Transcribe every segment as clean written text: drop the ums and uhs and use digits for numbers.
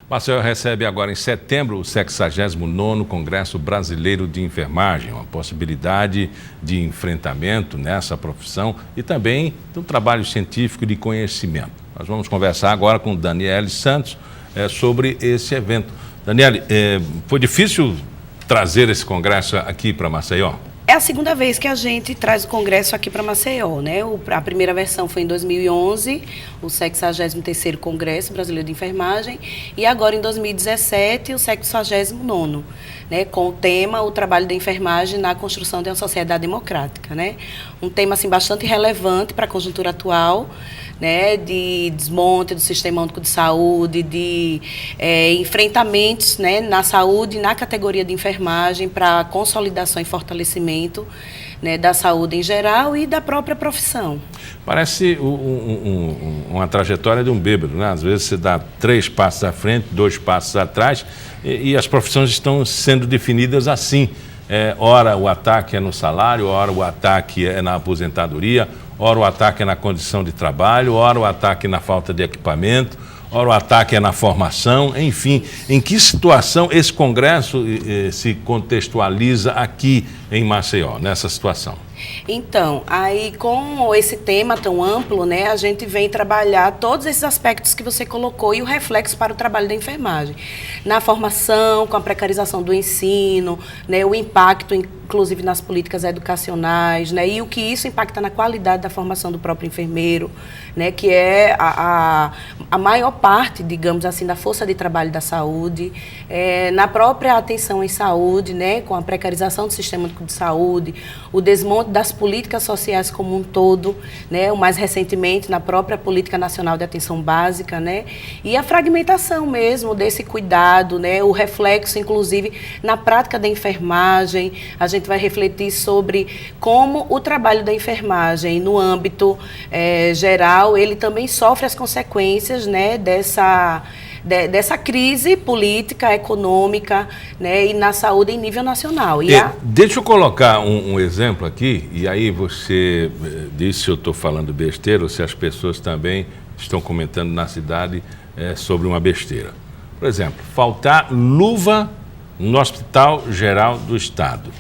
Maceió recebe agora em setembro o 69º Congresso Brasileiro de Enfermagem, uma possibilidade de enfrentamento nessa profissão e também de um trabalho científico de conhecimento. Nós vamos conversar agora com Daniele Santos sobre esse evento. Daniele, foi difícil trazer esse congresso aqui para Maceió? É a segunda vez que a gente traz o congresso aqui para Maceió, né? A primeira versão foi em 2011, o 63º Congresso Brasileiro de Enfermagem, e agora em 2017, o 69º, né? Com o tema O Trabalho da Enfermagem na Construção de uma Sociedade Democrática, né? Um tema assim, bastante relevante para a conjuntura atual, né, de desmonte do sistema único de saúde, de enfrentamentos, né, na saúde e na categoria de enfermagem para consolidação e fortalecimento, né, da saúde em geral e da própria profissão. Parece uma trajetória de um bêbado, né? Às vezes você dá 3 passos à frente, 2 passos atrás e as profissões estão sendo definidas assim. Ora o ataque é no salário, ora o ataque é na aposentadoria, ora o ataque é na condição de trabalho, ora o ataque é na falta de equipamento, ora o ataque é na formação, enfim. Em que situação esse congresso se contextualiza aqui em Maceió, nessa situação? Então, aí com esse tema tão amplo, né, a gente vem trabalhar todos esses aspectos que você colocou e o reflexo para o trabalho da enfermagem. Na formação, com a precarização do ensino, né, o impacto, inclusive, nas políticas educacionais, né, e o que isso impacta na qualidade da formação do próprio enfermeiro, né, que é a maior parte, digamos assim, da força de trabalho da saúde, na própria atenção em saúde, né, com a precarização do sistema único de saúde, o desmonte das políticas sociais como um todo, né, o mais recentemente na própria Política Nacional de Atenção Básica, né, e a fragmentação mesmo desse cuidado, né, o reflexo, inclusive, na prática da enfermagem. A gente vai refletir sobre como o trabalho da enfermagem no âmbito geral, ele também sofre as consequências, né, dessa crise política, econômica, né, e na saúde em nível nacional. Deixa eu colocar um exemplo aqui, e aí você diz se eu estou falando besteira ou se as pessoas também estão comentando na cidade sobre uma besteira. Por exemplo, faltar luva no Hospital Geral do Estado.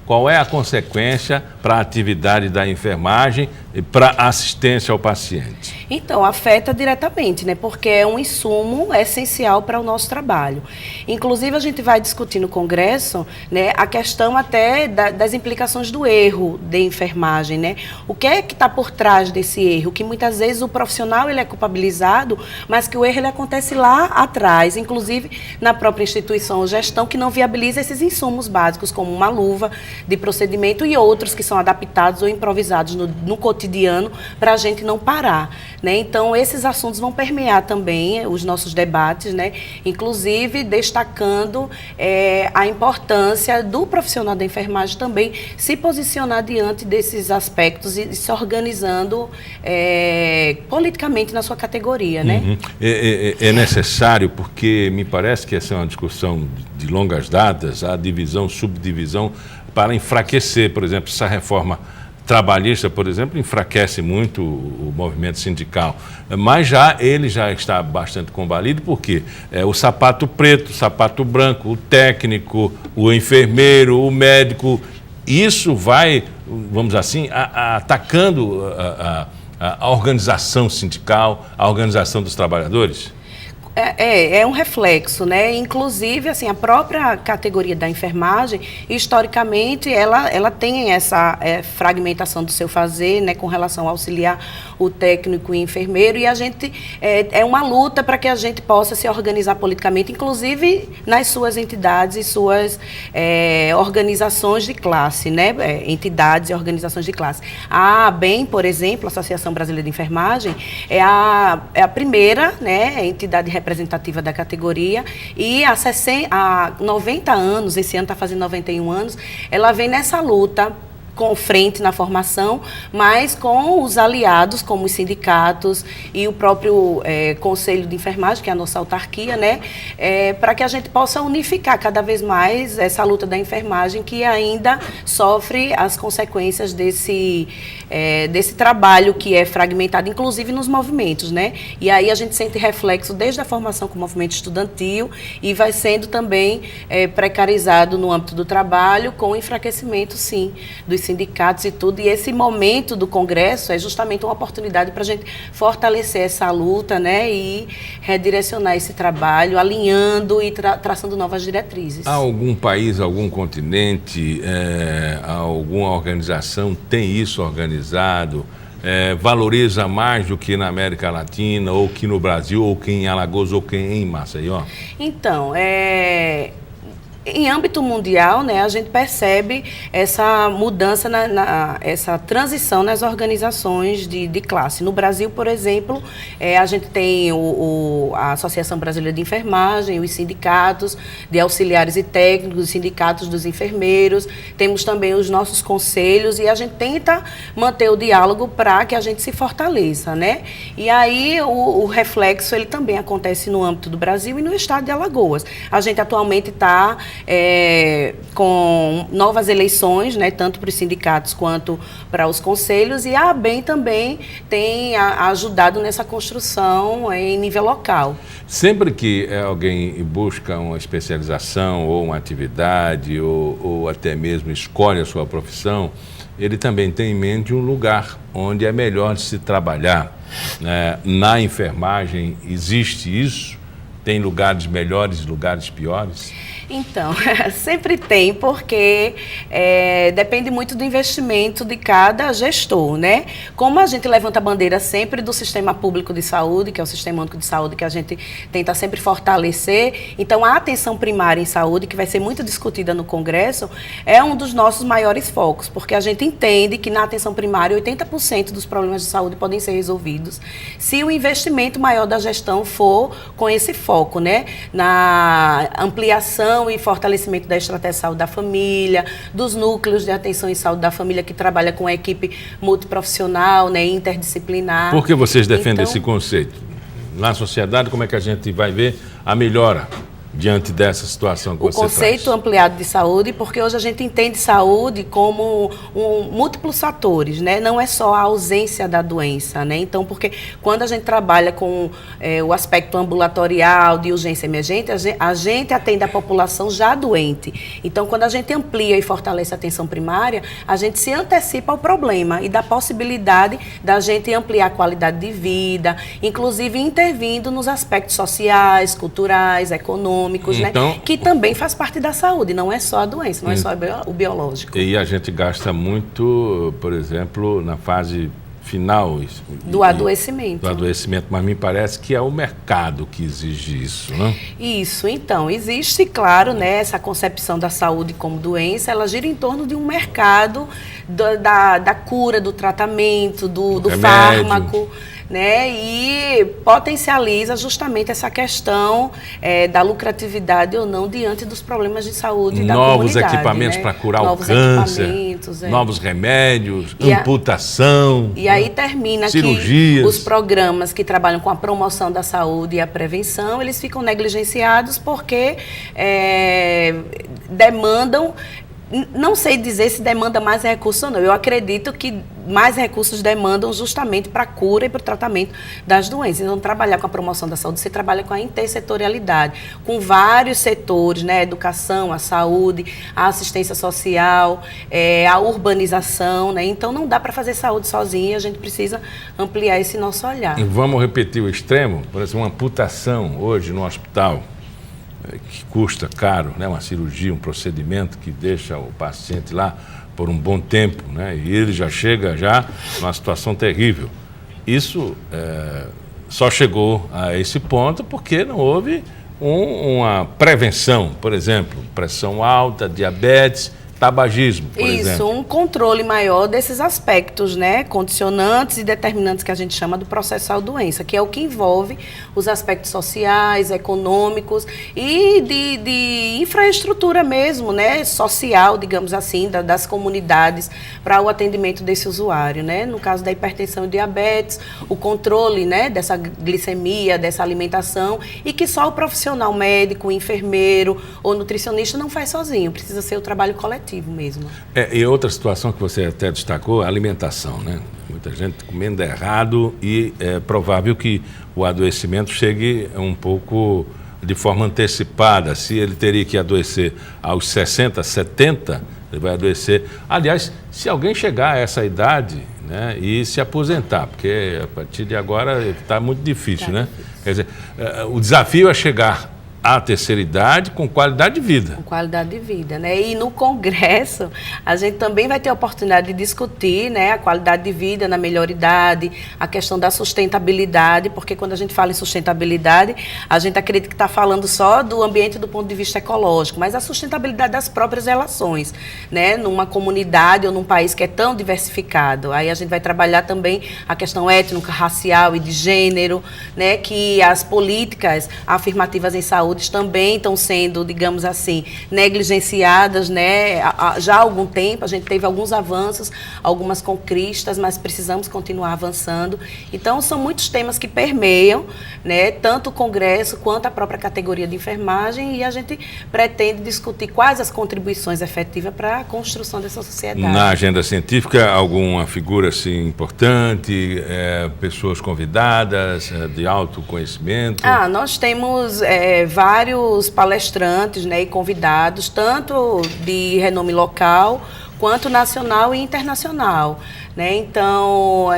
Qual é a consequência para a atividade da enfermagem e para a assistência ao paciente? Então, afeta diretamente, né? Porque é um insumo essencial para o nosso trabalho. Inclusive, a gente vai discutir no Congresso, né, a questão até das implicações do erro de enfermagem, né? O que é que está por trás desse erro? Que muitas vezes o profissional ele é culpabilizado, mas que o erro ele acontece lá atrás, inclusive na própria instituição ou gestão que não viabiliza esses insumos básicos, como uma luva de procedimento e outros que são adaptados ou improvisados no cotidiano para a gente não parar, né? Então, esses assuntos vão permear também os nossos debates, né? Inclusive destacando a importância do profissional da enfermagem também se posicionar diante desses aspectos e se organizando politicamente na sua categoria, né? Uhum. É necessário, porque me parece que essa é uma discussão de longas datas, a divisão, subdivisão, para enfraquecer, por exemplo, essa reforma trabalhista, por exemplo, enfraquece muito o movimento sindical, mas ele já está bastante combalido, porque o sapato preto, o sapato branco, o técnico, o enfermeiro, o médico, isso vai, vamos assim, atacando a organização sindical, a organização dos trabalhadores? É um reflexo, né? Inclusive, assim, a própria categoria da enfermagem, historicamente, ela tem essa fragmentação do seu fazer, né, com relação ao auxiliar o técnico e enfermeiro, e a gente é uma luta para que a gente possa se organizar politicamente, inclusive nas suas entidades e suas organizações de classe, né? Entidades e organizações de classe. A ABEM, por exemplo, a Associação Brasileira de Enfermagem, é a primeira, né, entidade representativa da categoria, e há 90 anos, esse ano está fazendo 91 anos, ela vem nessa luta com frente na formação, mas com os aliados, como os sindicatos e o próprio Conselho de Enfermagem, que é a nossa autarquia, né, para que a gente possa unificar cada vez mais essa luta da enfermagem, que ainda sofre as consequências desse trabalho que é fragmentado, inclusive nos movimentos, né? E aí a gente sente reflexo desde a formação com o movimento estudantil e vai sendo também precarizado no âmbito do trabalho, com o enfraquecimento, sim, dos sindicatos e tudo. E esse momento do Congresso é justamente uma oportunidade para a gente fortalecer essa luta, né, e redirecionar esse trabalho, alinhando e traçando novas diretrizes. Há algum país, algum continente, alguma organização tem isso organizado? Valoriza mais do que na América Latina, ou que no Brasil, ou que em Alagoas, ou que em Maceió? Então, em âmbito mundial, né, a gente percebe essa mudança, essa transição nas organizações de classe. No Brasil, por exemplo, a gente tem a Associação Brasileira de Enfermagem, os sindicatos de auxiliares e técnicos, os sindicatos dos enfermeiros, temos também os nossos conselhos e a gente tenta manter o diálogo para que a gente se fortaleça, né? E aí o reflexo ele também acontece no âmbito do Brasil e no estado de Alagoas. A gente atualmente está com novas eleições, né, tanto para os sindicatos quanto para os conselhos, e a ABEM também tem ajudado nessa construção em nível local. Sempre que alguém busca uma especialização ou uma atividade ou até mesmo escolhe a sua profissão, ele também tem em mente um lugar onde é melhor de se trabalhar, né? Na enfermagem existe isso? Tem lugares melhores e lugares piores? Então, sempre tem, porque depende muito do investimento de cada gestor, né? Como a gente levanta a bandeira sempre do sistema público de saúde, que é o Sistema Único de Saúde, que a gente tenta sempre fortalecer, então a atenção primária em saúde, que vai ser muito discutida no Congresso, é um dos nossos maiores focos, porque a gente entende que na atenção primária 80% dos problemas de saúde podem ser resolvidos se o investimento maior da gestão for com esse foco, né? Na ampliação e fortalecimento da estratégia de saúde da família, dos núcleos de atenção em saúde da família que trabalha com a equipe multiprofissional, né, interdisciplinar. Por que vocês defendem esse conceito? Na sociedade, como é que a gente vai ver a melhora diante dessa situação que você traz? O conceito ampliado de saúde, porque hoje a gente entende saúde como múltiplos fatores, né? Não é só a ausência da doença, né? Então, porque quando a gente trabalha com o aspecto ambulatorial, de urgência emergente, a gente atende a população já doente. Então, quando a gente amplia e fortalece a atenção primária, a gente se antecipa ao problema e dá possibilidade da gente ampliar a qualidade de vida, inclusive intervindo nos aspectos sociais, culturais, econômicos, então, né? Que também faz parte da saúde, não é só a doença, não é só o biológico. E a gente gasta muito, por exemplo, na fase final do adoecimento. Do adoecimento, mas me parece que é o mercado que exige isso, não? Isso, então, existe, claro, né, essa concepção da saúde como doença, ela gira em torno de um mercado da cura, do tratamento, do fármaco, né, e potencializa justamente essa questão da lucratividade ou não diante dos problemas de saúde da comunidade. Novos equipamentos, né, para curar o câncer, novos remédios, amputação. E aí termina cirurgias. Que os programas que trabalham com a promoção da saúde e a prevenção, eles ficam negligenciados porque demandam. Não sei dizer se demanda mais recursos ou não. Eu acredito que mais recursos demandam justamente para a cura e para o tratamento das doenças. Então, trabalhar com a promoção da saúde, você trabalha com a intersetorialidade, com vários setores, né? A educação, a saúde, a assistência social, a urbanização, né? Então, não dá para fazer saúde sozinha, a gente precisa ampliar esse nosso olhar. E vamos repetir o extremo? Por exemplo, uma amputação hoje no hospital, que custa caro, né? Uma cirurgia, um procedimento que deixa o paciente lá por um bom tempo, né? E ele já chega numa situação terrível. Isso só chegou a esse ponto porque não houve uma prevenção, por exemplo, pressão alta, diabetes, tabagismo, por exemplo. Isso, um controle maior desses aspectos, né, condicionantes e determinantes que a gente chama do processo de saúde-doença, que é o que envolve os aspectos sociais, econômicos e de infraestrutura mesmo, né, social, digamos assim, das comunidades para o atendimento desse usuário, né, no caso da hipertensão e diabetes, o controle, né, dessa glicemia, dessa alimentação, e que só o profissional médico, enfermeiro ou nutricionista não faz sozinho, precisa ser o trabalho coletivo mesmo. E outra situação que você até destacou, a alimentação, né? Muita gente comendo errado e é provável que o adoecimento chegue um pouco de forma antecipada. Se ele teria que adoecer aos 60, 70, ele vai adoecer. Aliás, se alguém chegar a essa idade, né, e se aposentar, porque a partir de agora está muito difícil, né? Quer dizer, o desafio é chegar à terceira idade com qualidade de vida. Com qualidade de vida, né? E no Congresso, a gente também vai ter a oportunidade de discutir, né, a qualidade de vida na melhor idade, a questão da sustentabilidade, porque quando a gente fala em sustentabilidade, a gente acredita que está falando só do ambiente do ponto de vista ecológico, mas a sustentabilidade das próprias relações, né, numa comunidade ou num país que é tão diversificado. Aí a gente vai trabalhar também a questão étnica, racial e de gênero, né, que as políticas afirmativas em saúde também estão sendo, digamos assim, negligenciadas, né? Já há algum tempo, a gente teve alguns avanços, algumas conquistas, mas precisamos continuar avançando. Então, são muitos temas que permeiam, né, tanto o Congresso quanto a própria categoria de enfermagem, e a gente pretende discutir quais as contribuições efetivas para a construção dessa sociedade. Na agenda científica, alguma figura assim, importante, pessoas convidadas, de alto conhecimento? Nós temos vários palestrantes, né, e convidados, tanto de renome local, quanto nacional e internacional, né? Então,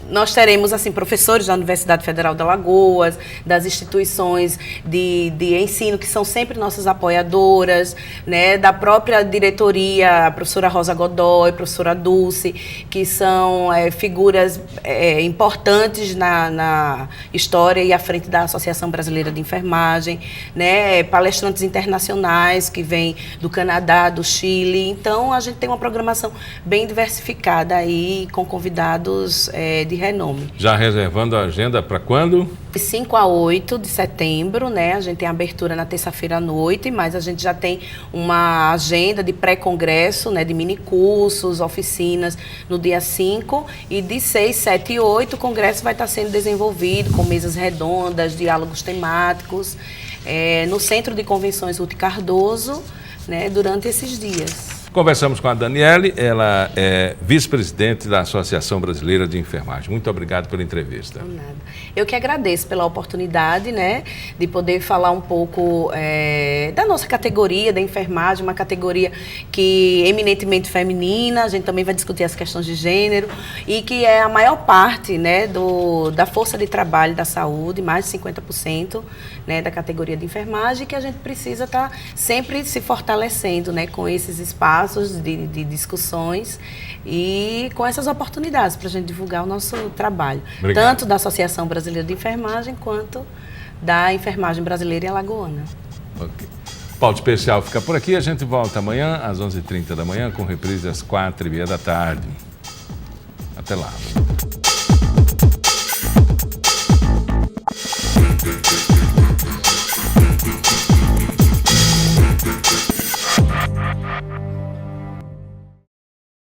nós teremos, assim, professores da Universidade Federal de Alagoas, das instituições de ensino, que são sempre nossas apoiadoras, né, da própria diretoria, a professora Rosa Godoy, a professora Dulce, que são figuras importantes na história e à frente da Associação Brasileira de Enfermagem, né, palestrantes internacionais que vêm do Canadá, do Chile. Então, a gente tem uma programação bem diversificada aí, com convidados de renome. Já reservando a agenda para quando? De 5 a 8 de setembro, né? A gente tem abertura na terça-feira à noite, mas a gente já tem uma agenda de pré-congresso, né? De minicursos, oficinas no dia 5, e de 6, 7 e 8 o congresso vai estar sendo desenvolvido com mesas redondas, diálogos temáticos, no Centro de Convenções Ruth Cardoso, né? Durante esses dias. Conversamos com a Daniele, ela é vice-presidente da Associação Brasileira de Enfermagem. Muito obrigado pela entrevista. Não, nada. Eu que agradeço pela oportunidade, né, de poder falar um pouco da nossa categoria da enfermagem, uma categoria que é eminentemente feminina. A gente também vai discutir as questões de gênero, e que é a maior parte, né, da força de trabalho da saúde, mais de 50%, né, da categoria de enfermagem, que a gente precisa estar sempre se fortalecendo, né, com esses espaços de discussões e com essas oportunidades para a gente divulgar o nosso trabalho. Obrigado. Tanto da Associação Brasileira de Enfermagem quanto da Enfermagem Brasileira e Alagoana. Ok. Pauta Especial fica por aqui. A gente volta amanhã às 11h30 da manhã com reprise às 4h30 da tarde. Até lá.